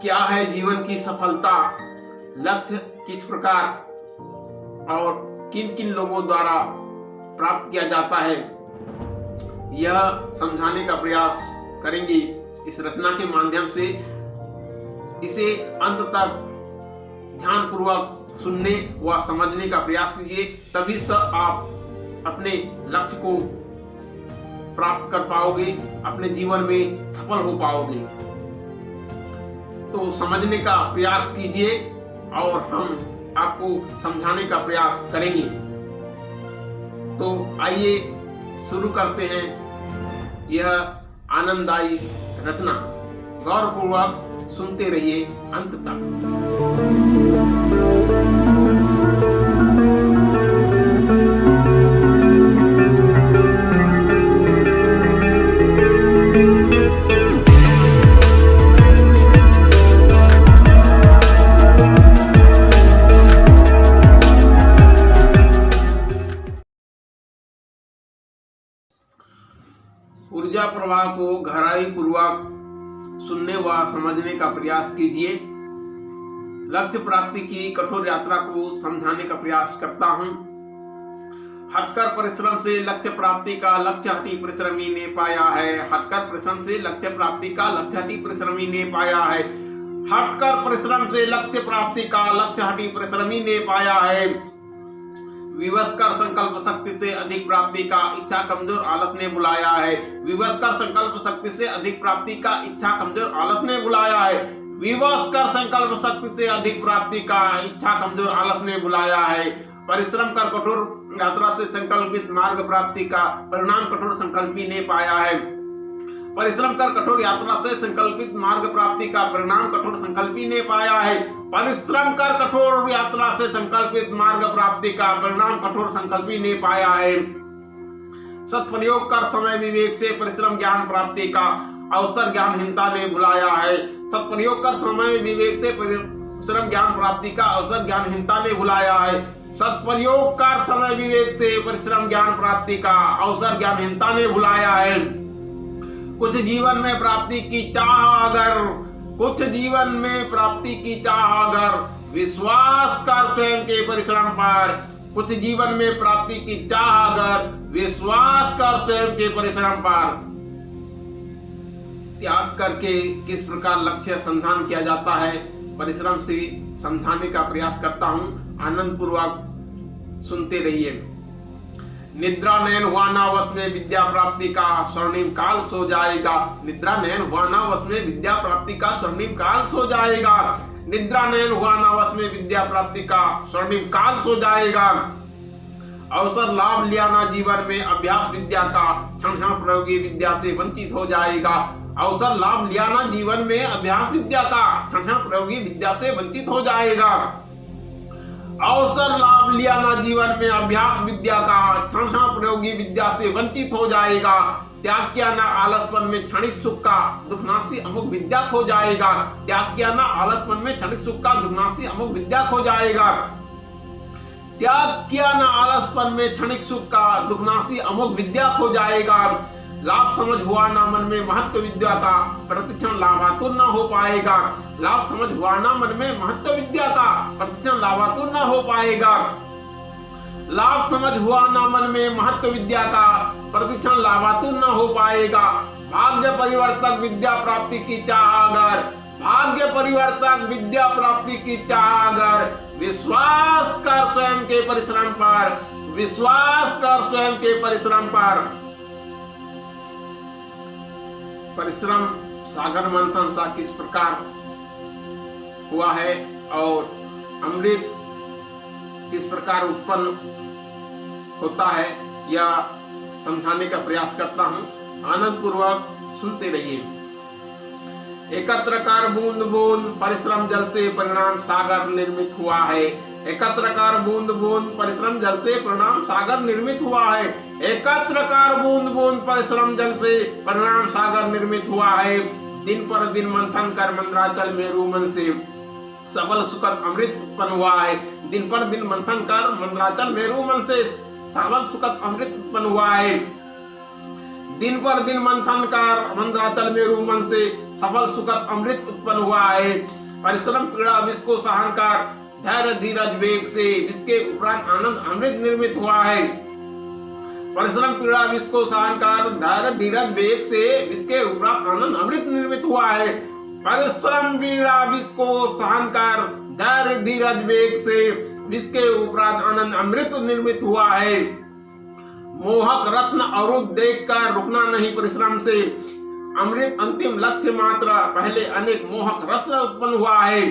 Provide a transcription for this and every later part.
क्या है जीवन की सफलता, लक्ष्य किस प्रकार और किन किन लोगों द्वारा प्राप्त किया जाता है, यह समझाने का प्रयास करेंगे। इस रचना के माध्यम से इसे अंत तक ध्यानपूर्वक सुनने व समझने का प्रयास कीजिए, तभी से आप अपने लक्ष्य को प्राप्त कर पाओगे, अपने जीवन में सफल हो पाओगे। तो समझने का प्रयास कीजिए और हम आपको समझाने का प्रयास करेंगे। तो आइए शुरू करते हैं यह आनंददायी रचना। गौरपूर्वक सुनते रहिए अंत तक। ऊर्जा प्रवाह को गहराई पूर्वक सुनने व समझने का प्रयास कीजिए। लक्ष्य प्राप्ति की कठोर यात्रा को समझाने का प्रयास करता हूं। हटकर परिश्रम से लक्ष्य प्राप्ति का लक्ष्य हटी परिश्रमी ने पाया है। हटकर परिश्रम से लक्ष्य प्राप्ति का लक्ष्य हटी परिश्रमी ने पाया है। हटकर परिश्रम से लक्ष्य प्राप्ति का लक्ष्य हटी परिश्रमी ने पाया है। विवश कर संकल्प शक्ति से अधिक प्राप्ति का इच्छा कमजोर आलस ने बुलाया है। विवश कर संकल्प शक्ति से अधिक प्राप्ति का इच्छा कमजोर आलस ने बुलाया है। विवश कर संकल्प शक्ति से अधिक प्राप्ति का इच्छा कमजोर आलस ने बुलाया है। परिश्रम कर कठोर यात्रा से संकल्पित मार्ग प्राप्ति का परिणाम कठोर संकल्पी ने पाया है। परिश्रम कर कठोर यात्रा से संकल्पित मार्ग प्राप्ति का परिणाम कठोर संकल्पी ने पाया है। परिश्रम कर कठोर यात्रा से संकल्पित मार्ग प्राप्ति का परिणाम कठोर संकल्पी ने पाया है। सत्प्रयोग कर समय विवेक से परिश्रम ज्ञान प्राप्ति का अवसर ज्ञानहीनता ने बुलाया है। सत्प्रयोग कर समय विवेक से परिश्रम ज्ञान प्राप्ति का अवसर ज्ञानहीनता ने बुलाया है। सत्प्रयोग कर समय विवेक से परिश्रम ज्ञान प्राप्ति का अवसर ज्ञानहीनता ने बुलाया है। कुछ जीवन में प्राप्ति की चाह अगर विश्वास कर स्वयं के परिश्रम पर, कुछ जीवन में प्राप्ति की चाह अगर विश्वास कर स्वयं के परिश्रम पर। त्याग करके किस प्रकार लक्ष्य संधान किया जाता है, परिश्रम से समझाने का प्रयास करता हूं। आनंद पूर्वक सुनते रहिए। निद्रा नयन हुआ ना वश में विद्या प्राप्ति का स्वर्णिम काल सो जाएगा। निद्रा नयन हुआ ना वश में विद्या प्राप्ति का स्वर्णिम काल सो जाएगा। निद्रा नयन हुआ ना वश में विद्या प्राप्ति का स्वर्णिम काल सो जाएगा। अवसर लाभ लिया ना जीवन में अभ्यास विद्या का क्षण क्षण प्रयोगी विद्या से वंचित हो जाएगा। अवसर लाभ लिया ना जीवन में अभ्यास विद्या का क्षण क्षण प्रयोगी विद्या से वंचित हो जाएगा। अवसर लाभ लिया ना जीवन में अभ्यास विद्या का क्षण क्षण प्रयोगी विद्या से वंचित हो जाएगा। त्याग किया ना आलसपन में क्षणिक सुख का दुखनाशी अमुक विद्या खो जाएगा। त्याग किया ना आलसपन में क्षणिक सुख का दुखनाशी अमुक विद्या खो जाएगा। त्याग किया ना आलसपन में क्षणिक सुख का दुखनाशी अमुक विद्या खो जाएगा। लाभ समझ हुआ ना मन में महत्व विद्या का प्रतिक्षण लाभातुर न हो पाएगा। लाभ समझ हुआ ना मन में महत्व विद्या का प्रतिक्षण लाभातुर न हो पाएगा। लाभ समझ हुआ ना मन में महत्व विद्या का प्रतिक्षण लाभातुर न हो पाएगा। भाग्य परिवर्तक विद्या प्राप्ति की चाह अगर, भाग्य परिवर्तक विद्या प्राप्ति की चाह अगर विश्वास कर स्वयं के परिश्रम पर, विश्वास कर स्वयं के परिश्रम पर। परिश्रम सागर मंथन सा किस प्रकार हुआ है और अमृत किस प्रकार उत्पन्न होता है, यह समझाने का प्रयास करता हूं। आनंद पूर्वक सुनते रहिए। एकत्र कर बूंद बूंद परिश्रम जल से परिणाम सागर निर्मित हुआ है। एकत्र कर बूंद बूंद परिश्रम जल से परिणाम सागर निर्मित हुआ है। एकत्र कर बूंद बूंद परिश्रम जल से परिणाम सागर निर्मित हुआ है। दिन पर दिन मंथन कर मंद्राचल मेरु मन से सबल सुखद अमृत उत्पन्न हुआ है। दिन पर दिन मंथन कर मंद्राचल मेरु मन से सबल सुखद अमृत उत्पन्न हुआ है। दिन पर दिन मंथन कर मंद्राचल में रूप मन से सफल सुखद अमृत उत्पन्न हुआ है। परिश्रम पीड़ा विष को सहन कर धैर्य धीरज वेग से विष के उपरांत आनंद अमृत निर्मित हुआ है। परिश्रम पीड़ा विष को सहन कर धैर्य धीरज वेग से विष के उपरांत आनंद अमृत निर्मित हुआ है। परिश्रम पीड़ा विष को सहन कर धैर्य धीरज वेग से विष के उपरांत आनंद अमृत निर्मित हुआ है। मोहक रत्न अवरुद्ध देखकर रुकना नहीं परिश्रम से अमृत अंतिम लक्ष्य मात्र पहले अनेक मोहक रत्न उत्पन्न हुआ है।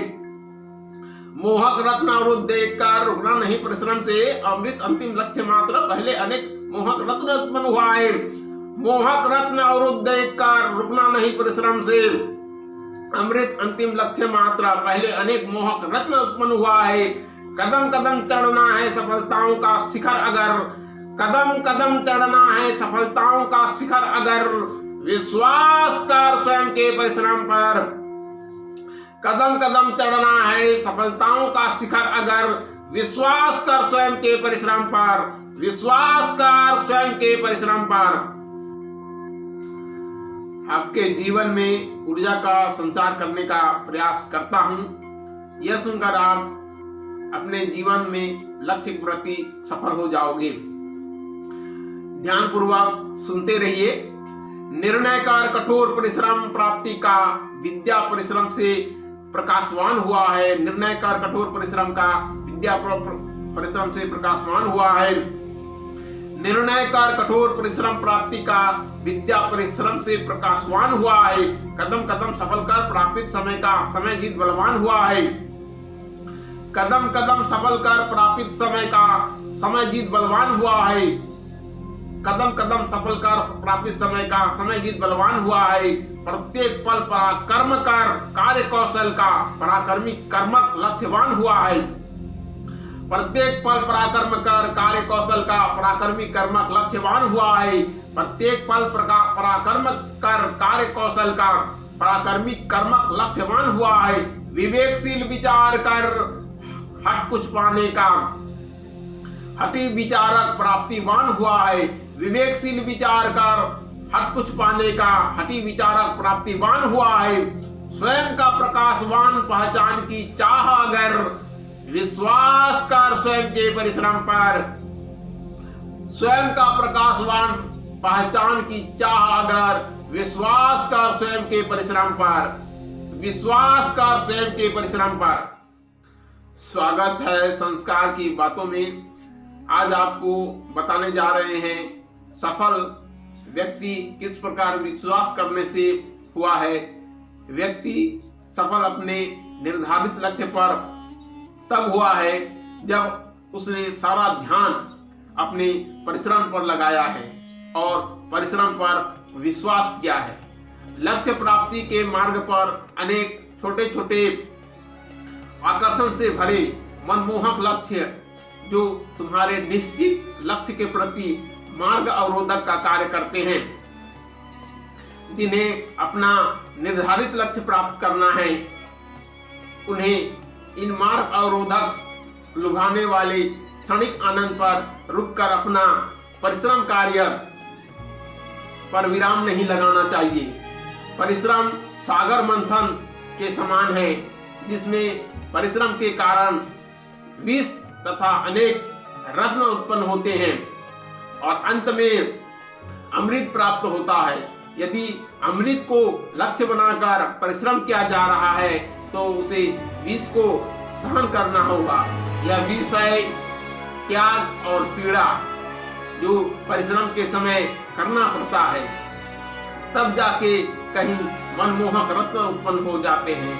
मोहक रत्न अवरुद्ध देखकर रुकना नहीं परिश्रम से अमृत अंतिम लक्ष्य मात्र पहले अनेक मोहक रत्न उत्पन्न हुआ है। मोहक रत्न अवरुद्ध देखकर रुकना नहीं परिश्रम से अमृत अंतिम लक्ष्य मात्र पहले अनेक मोहक रत्न उत्पन्न हुआ है। कदम कदम चढ़ना है सफलताओं का शिखर अगर कदम कदम चढ़ना है सफलताओं का शिखर अगर विश्वास कर स्वयं के परिश्रम पर। कदम कदम चढ़ना है सफलताओं का शिखर अगर विश्वास कर स्वयं के परिश्रम पर। विश्वास कर स्वयं के परिश्रम पर। आपके जीवन में ऊर्जा का संचार करने का प्रयास करता हूं। यह सुनकर आप अपने जीवन में लक्ष्य के प्रति सफल हो जाओगे। ध्यानपूर्वक सुनते रहिए। निर्णय कर कठोर परिश्रम प्राप्ति का विद्या परिश्रम से प्रकाशवान हुआ है। निर्णय कर कठोर परिश्रम का विद्या परिश्रम से प्रकाशवान हुआ है। निर्णय कर कठोर परिश्रम प्राप्ति का विद्या परिश्रम से प्रकाशवान हुआ है। कदम कदम सफल कर प्राप्त समय का समय जीत बलवान हुआ है। कदम कदम सफल कर प्राप्त समय का समय जीत बलवान हुआ है। कदम कदम सफल कर प्राप्त समय का समय जीत बलवान हुआ है। प्रत्येक पल पराक्रम कर कार्य कौशल का पराक्रमी कर्मक लक्ष्यवान हुआ है। प्रत्येक पल पराक्रम कर कार्य कौशल का पराक्रमी कर्मक लक्ष्यवान हुआ है। प्रत्येक पल पराक्रम कर कार्य कौशल का पराक्रमी कर्मक लक्ष्यवान हुआ है। विवेकशील विचार कर हट कुछ पाने का हठी विचारक प्राप्तिवान हुआ है। विवेकशील विचार कर हट कुछ पाने का हठी विचारक प्राप्तिवान हुआ है। स्वयं का प्रकाशवान पहचान की चाह अगर विश्वास कर स्वयं के परिश्रम पर। स्वयं का प्रकाशवान पहचान की चाह अगर विश्वास कर स्वयं के परिश्रम पर। विश्वास कर स्वयं के परिश्रम पर। स्वागत है संस्कार की बातों में। आज आपको बताने जा रहे हैं सफल व्यक्ति किस प्रकार विश्वास करने से हुआ है। व्यक्ति सफल अपने निर्धारित लक्ष्य पर तब हुआ है जब उसने सारा ध्यान अपने परिश्रम पर लगाया है और परिश्रम पर विश्वास किया है। लक्ष्य प्राप्ति के मार्ग पर अनेक छोटे छोटे आकर्षण से भरे मनमोहक लक्ष्य जो तुम्हारे निश्चित लक्ष्य के प्रति मार्ग अवरोधक का कार्य करते हैं। जिन्हें अपना निर्धारित लक्ष्य प्राप्त करना है उन्हें इन मार्ग अवरोधक लुभाने वाले क्षणिक आनंद पर रुककर अपना परिश्रम कार्य पर विराम नहीं लगाना चाहिए। परिश्रम सागर मंथन के समान है जिसमें परिश्रम के कारण विष तथा अनेक रत्न उत्पन्न होते हैं और अंत में अमृत प्राप्त होता है। यदि अमृत को लक्ष्य बनाकर परिश्रम किया जा रहा है तो उसे विष को सहन करना होगा। यह विष है त्याग और पीड़ा जो परिश्रम के समय करना पड़ता है। तब जाके कहीं मनमोहक रत्न उत्पन्न हो जाते हैं।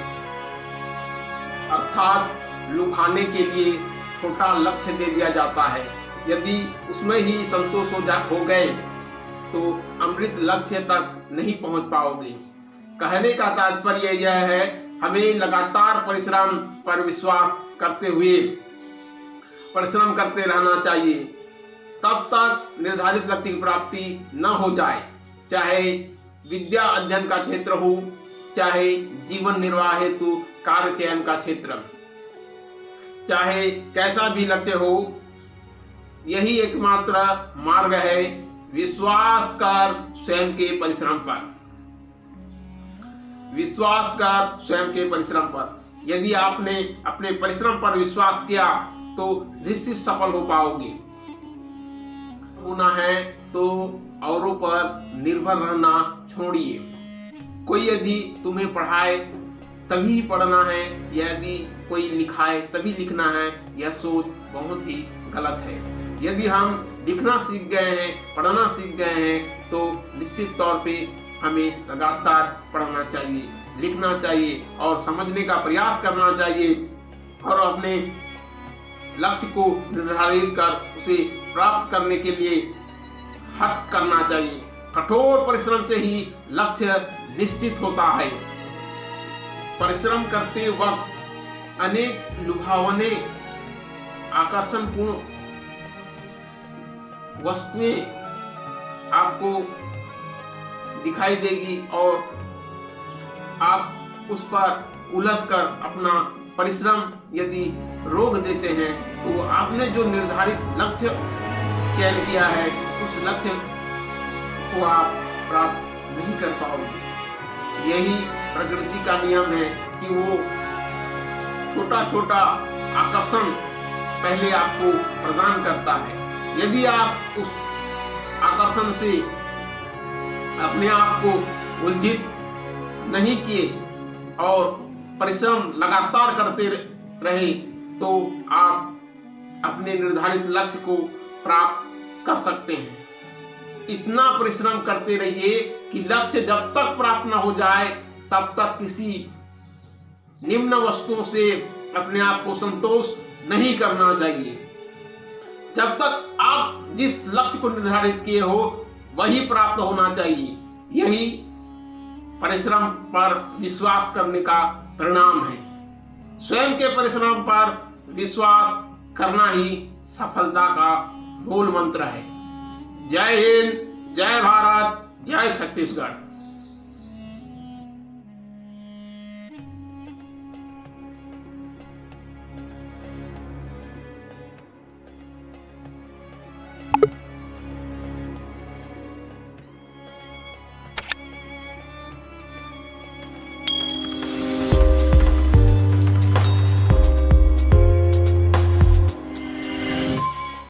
अर्थात लुभाने के लिए छोटा लक्ष्य दे दिया जाता है। यदि उसमें ही संतोष हो गए तो अमृत लक्ष्य तक नहीं पहुंच पाओगे। कहने का तात्पर्य यह है हमें लगातार परिश्रम पर विश्वास करते हुए परिश्रम करते रहना चाहिए तब तक निर्धारित लक्ष्य की प्राप्ति न हो जाए। चाहे विद्या अध्ययन का क्षेत्र हो, चाहे जीवन निर्वाह हेतु कार्य चयन का क्षेत्र, चाहे कैसा भी लक्ष्य हो, यही एकमात्र मार्ग है विश्वास कर स्वयं के परिश्रम पर। विश्वास कर स्वयं के परिश्रम पर। यदि आपने अपने परिश्रम पर विश्वास किया तो निश्चित सफल हो पाओगे। होना है तो औरों पर निर्भर रहना छोड़िए। कोई यदि तुम्हें पढ़ाए तभी पढ़ना है, यदि कोई लिखाए तभी लिखना है, यह सोच बहुत ही गलत है। यदि हम लिखना सीख गए हैं, पढ़ना सीख गए हैं, तो निश्चित तौर पे हमें लगातार पढ़ना चाहिए, लिखना चाहिए और समझने का प्रयास करना चाहिए और अपने लक्ष्य को निर्धारित कर उसे प्राप्त करने के लिए हट करना चाहिए। कठोर परिश्रम से ही लक्ष्य निश्चित होता है। परिश्रम करते वक्त अनेक लुभावने आकर्षणपूर्ण वस्तुएं आपको दिखाई देगी और आप उस पर उलझकर अपना परिश्रम यदि रोक देते हैं तो आपने जो निर्धारित लक्ष्य चयन किया है उस लक्ष्य को आप प्राप्त नहीं कर पाओगे। यही प्रकृति का नियम है कि वो छोटा छोटा आकर्षण पहले आपको प्रदान करता है। यदि आप उस आकर्षण से अपने आप को उलझित नहीं किए और परिश्रम लगातार करते रहे तो आप अपने निर्धारित लक्ष्य को प्राप्त कर सकते हैं। इतना परिश्रम करते रहिए कि लक्ष्य जब तक प्राप्त न हो जाए तब तक किसी निम्न वस्तुओं से अपने आप को संतोष नहीं करना चाहिए। जब तक आप जिस लक्ष्य को निर्धारित किए हो वही प्राप्त होना चाहिए। यही परिश्रम पर विश्वास करने का परिणाम है। स्वयं के परिश्रम पर विश्वास करना ही सफलता का मूल मंत्र है। जय हिंद, जय भारत, जय छत्तीसगढ़।